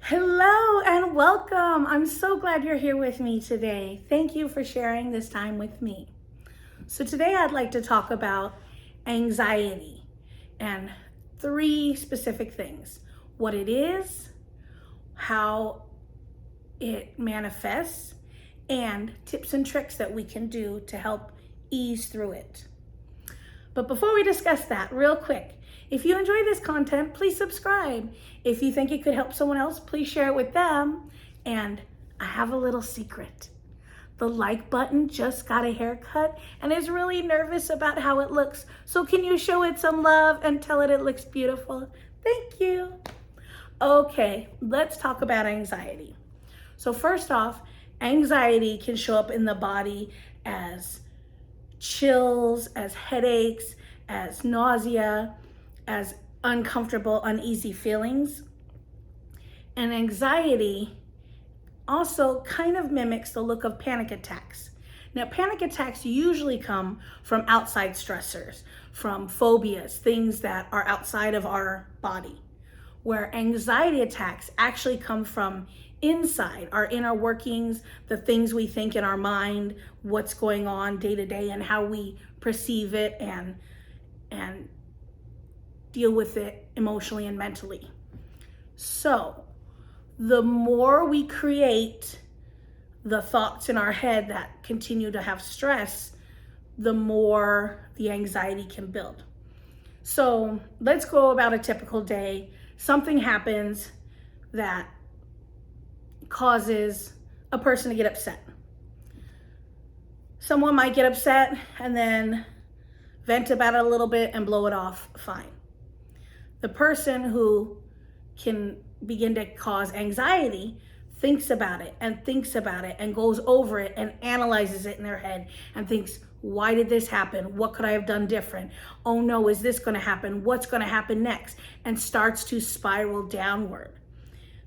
Hello and welcome. I'm so glad you're here with me today. Thank you for sharing this time with me. So, today I'd like to talk about anxiety and three specific things: what it is, how it manifests, and tips and tricks that we can do to help ease through it. But before we discuss that, real quick, if you enjoy this content, please subscribe. If you think it could help someone else, please share it with them. And I have a little secret. The like button just got a haircut and is really nervous about how it looks. So can you show it some love and tell it looks beautiful? Thank you. Okay, let's talk about anxiety. So first off, anxiety can show up in the body as chills, as headaches, as nausea, as uncomfortable, uneasy feelings. And anxiety also kind of mimics the look of panic attacks. Now, panic attacks usually come from outside stressors, from phobias, things that are outside of our body, where anxiety attacks actually come from inside our inner workings, the things we think in our mind, what's going on day to day, and how we perceive it and deal with it emotionally and mentally. So, the more we create the thoughts in our head that continue to have stress, the more the anxiety can build. So, let's go about a typical day. Something happens that causes a person to get upset. Someone might get upset and then vent about it a little bit and blow it off fine. The person who can begin to cause anxiety thinks about it and goes over it and analyzes it in their head and thinks, why did this happen? What could I have done different? Oh no, is this going to happen? What's going to happen next? And starts to spiral downward.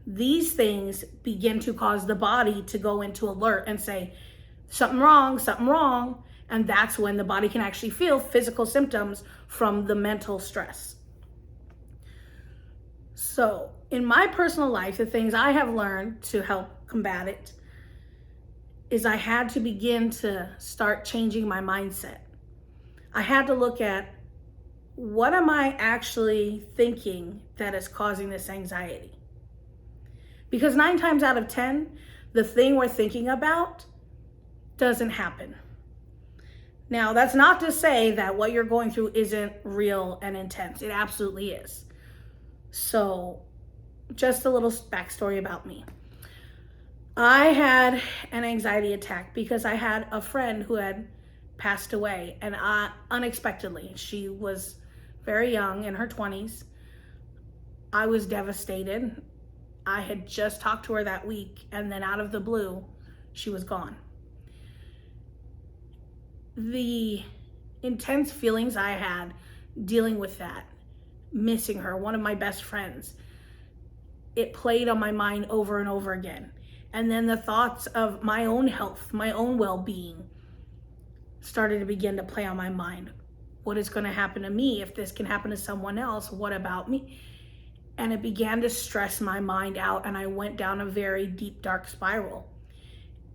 These things begin to cause the body to go into alert and say, something wrong, something wrong. And that's when the body can actually feel physical symptoms from the mental stress. So, in my personal life, the things I have learned to help combat it is I had to begin to start changing my mindset. I had to look at, what am I actually thinking that is causing this anxiety? Because 9 times out of 10, the thing we're thinking about doesn't happen. Now, that's not to say that what you're going through isn't real and intense. It absolutely is. So, just a little backstory about me. I had an anxiety attack because I had a friend who had passed away, and unexpectedly. She was very young, in her 20s. I was devastated. I had just talked to her that week, and then out of the blue, she was gone. The intense feelings I had dealing with that, missing her, one of my best friends, it played on my mind over and over again. And then the thoughts of my own health, my own well-being started to begin to play on my mind. What is going to happen to me? If this can happen to someone else, what about me? And it began to stress my mind out, and I went down a very deep, dark spiral.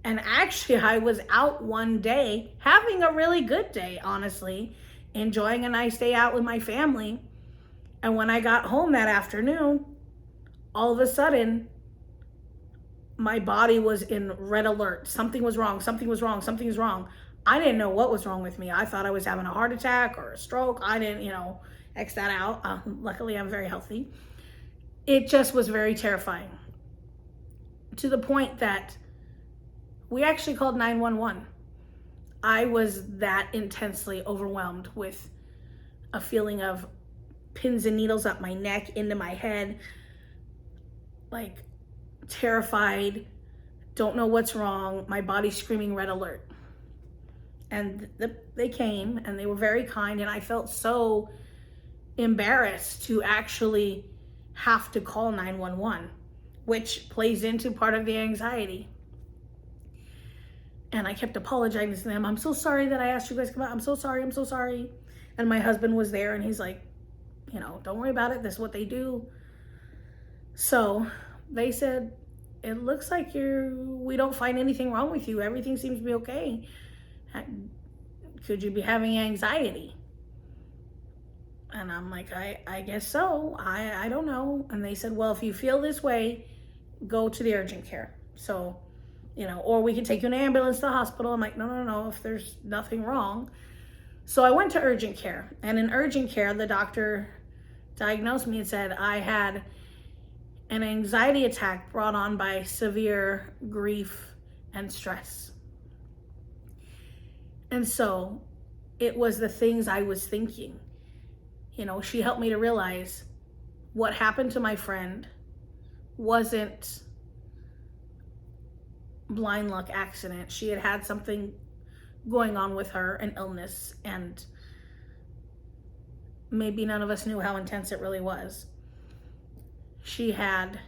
And actually, I was out one day, having a really good day, honestly, enjoying a nice day out with my family. And when I got home that afternoon, all of a sudden, my body was in red alert. Something was wrong, something was wrong, something was wrong. I didn't know what was wrong with me. I thought I was having a heart attack or a stroke. I didn't, X that out. Luckily, I'm very healthy. It just was very terrifying, to the point that we actually called 911. I was that intensely overwhelmed with a feeling of pins and needles up my neck, into my head, like terrified, don't know what's wrong, my body screaming red alert. And they came, and they were very kind, and I felt so embarrassed to actually have to call 911, which plays into part of the anxiety. And I kept apologizing to them. I'm so sorry that I asked you guys to come out. I'm so sorry. And my husband was there, and he's like, don't worry about it. This is what they do. So They said, it looks like we don't find anything wrong with you. Everything seems to be okay. Could you be having anxiety? And I'm like, I guess so. I don't know. And they said, well, if you feel this way, go to the urgent care. So, or we could take you in an ambulance to the hospital. I'm like, no, if there's nothing wrong. So I went to urgent care. And in urgent care, the doctor diagnosed me and said I had an anxiety attack brought on by severe grief and stress. And so it was the things I was thinking. She helped me to realize what happened to my friend wasn't blind luck accident. She had had something going on with her, an illness, and maybe none of us knew how intense it really was. She had,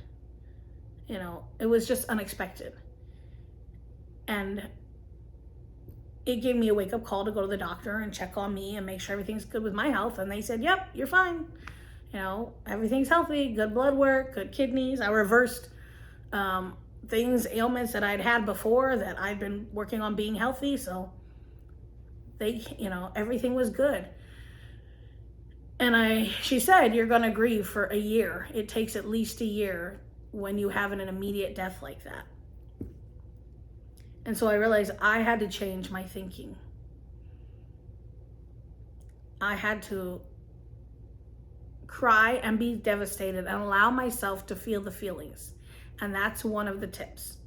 it was just unexpected. And it gave me a wake-up call to go to the doctor and check on me and make sure everything's good with my health. And they said, yep, you're fine. Everything's healthy, good blood work, good kidneys. I reversed ailments that I'd had before that I'd been working on being healthy. So everything was good. And she said, you're going to grieve for a year. It takes at least a year when you have an immediate death like that. And so I realized I had to change my thinking. I had to cry and be devastated and allow myself to feel the feelings. And that's one of the tips.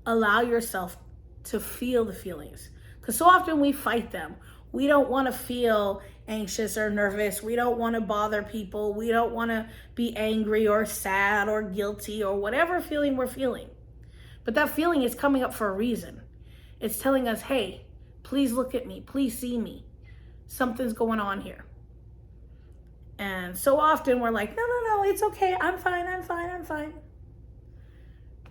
Allow yourself to feel the feelings. Because so often we fight them. We don't want to feel anxious or nervous. We don't want to bother people. We don't want to be angry or sad or guilty or whatever feeling we're feeling. But that feeling is coming up for a reason. It's telling us, hey, please look at me. Please see me. Something's going on here. And so often we're like, no, it's okay. I'm fine.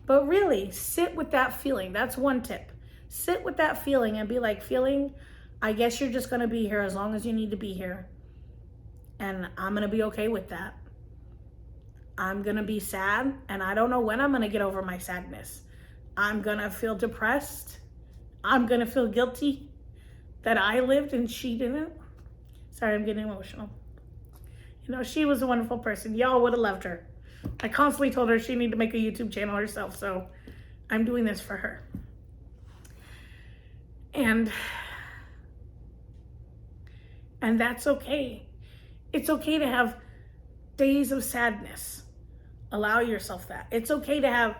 But really, sit with that feeling. That's one tip. Sit with that feeling and be like, feeling, I guess you're just going to be here as long as you need to be here. And I'm going to be okay with that. I'm going to be sad, and I don't know when I'm going to get over my sadness. I'm going to feel depressed. I'm going to feel guilty that I lived and she didn't. Sorry, I'm getting emotional. She was a wonderful person. Y'all would have loved her. I constantly told her she needed to make a YouTube channel herself, so I'm doing this for her. And that's okay. It's okay to have days of sadness. Allow yourself that. It's okay to have,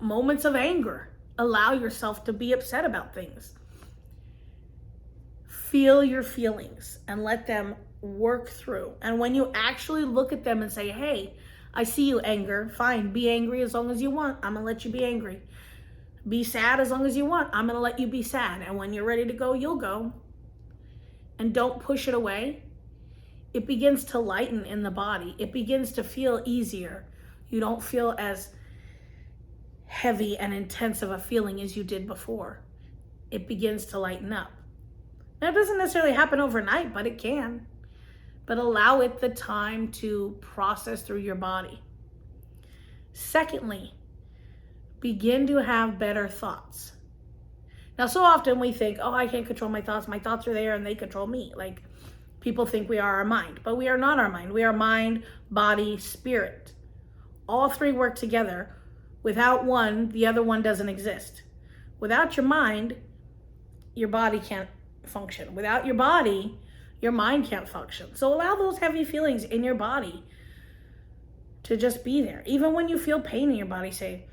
moments of anger. Allow yourself to be upset about things. Feel your feelings and let them work through. And when you actually look at them and say, hey, I see you, anger. Fine, be angry as long as you want. I'm going to let you be angry. Be sad as long as you want. I'm going to let you be sad. And when you're ready to go, you'll go. And don't push it away. It begins to lighten in the body. It begins to feel easier. You don't feel as heavy and intense of a feeling as you did before. It begins to lighten up. Now, it doesn't necessarily happen overnight, but it can. But allow it the time to process through your body. Secondly, begin to have better thoughts. Now, so often we think, oh, I can't control my thoughts. My thoughts are there and they control me. Like, people think we are our mind, but we are not our mind. We are mind, body, spirit. All three work together. Without one, the other one doesn't exist. Without your mind, your body can't function. Without your body, your mind can't function. So allow those heavy feelings in your body to just be there. Even when you feel pain in your body, say,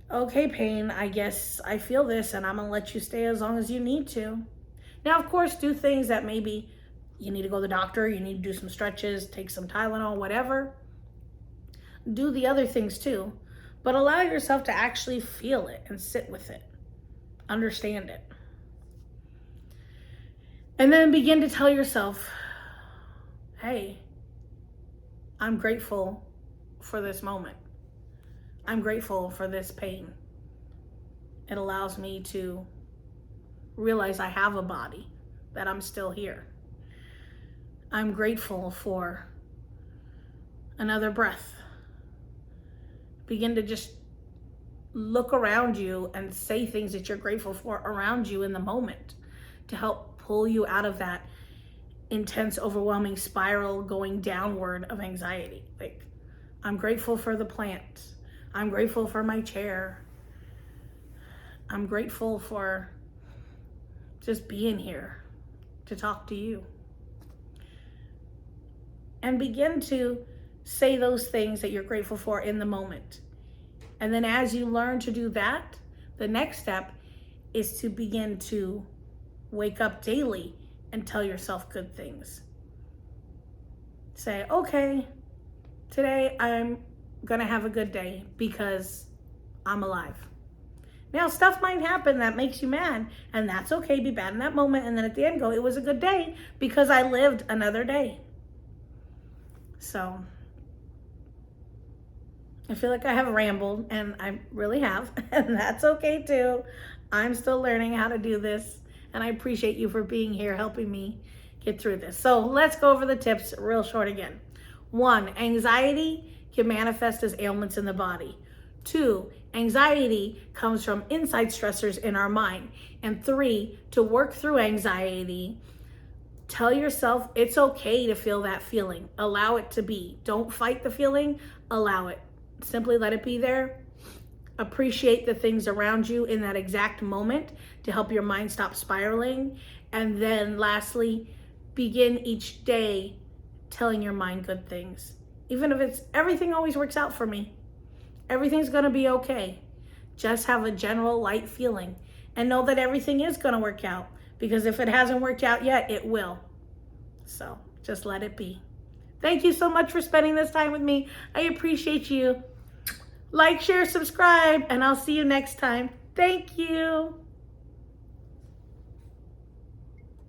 okay, pain, I guess I feel this and I'm going to let you stay as long as you need to. Now, of course, do things that maybe you need to go to the doctor, you need to do some stretches, take some Tylenol, whatever. Do the other things too. But allow yourself to actually feel it and sit with it. Understand it. And then begin to tell yourself, hey, I'm grateful for this moment. I'm grateful for this pain. It allows me to realize I have a body, that I'm still here. I'm grateful for another breath. Begin to just look around you and say things that you're grateful for around you in the moment to help pull you out of that intense, overwhelming spiral going downward of anxiety. Like, I'm grateful for the plant. I'm grateful for my chair. I'm grateful for just being here to talk to you. And begin to say those things that you're grateful for in the moment. And then as you learn to do that, the next step is to begin to wake up daily and tell yourself good things. Say, okay, today I'm gonna have a good day because I'm alive. Now, stuff might happen that makes you mad, and that's okay. Be bad in that moment, and then at the end go, it was a good day because I lived another day. So I feel like I have rambled, and I really have, and that's okay too. I'm still learning how to do this, and I appreciate you for being here helping me get through this. So let's go over the tips real short again. 1, anxiety can manifest as ailments in the body. 2, anxiety comes from inside stressors in our mind. And 3, to work through anxiety, tell yourself it's okay to feel that feeling. Allow it to be. Don't fight the feeling, allow it. Simply let it be there. Appreciate the things around you in that exact moment to help your mind stop spiraling. And then lastly, begin each day telling your mind good things. Even if it's everything always works out for me. Everything's gonna be okay. Just have a general light feeling and know that everything is gonna work out, because if it hasn't worked out yet, it will. So just let it be. Thank you so much for spending this time with me. I appreciate you. Like, share, subscribe, and I'll see you next time. Thank you.